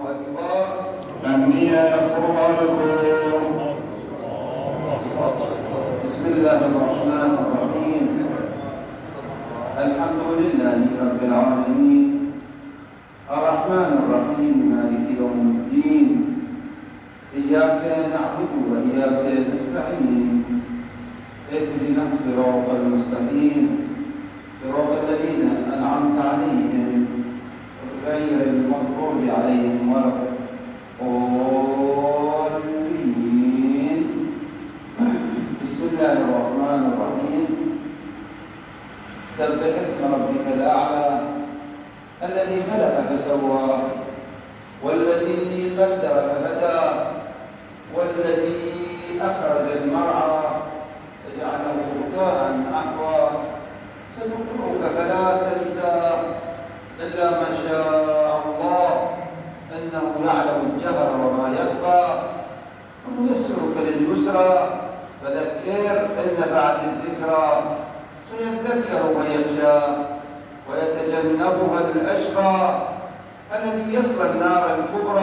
أكبر. أني أخبركم. بسم الله الرحمن الرحيم. الحمد لله رب العالمين الرحمن الرحيم مالك يوم الدين. إياك نعبد وإياك نستعين. اهدنا الصراط المستقيم صراط الذين أنعمت عليهم غير المغضوب عليهم ولا الضالين. بسم الله الرحمن الرحيم. سبح اسم ربك الأعلى الذي خلق فسوى والذي قدر فهدى والذي أخرج المرعى فجعله غثاء أحوى. سنقرئك فلا تنسى إلا ما شاء الله إنه يعلم الجهر وما يخفى. ونيسرك لليسرى فذكر إن نفعت الذكرى. سيذكر من يخشى ويتجنبها الأشقى الذي يصلى النار الكبرى.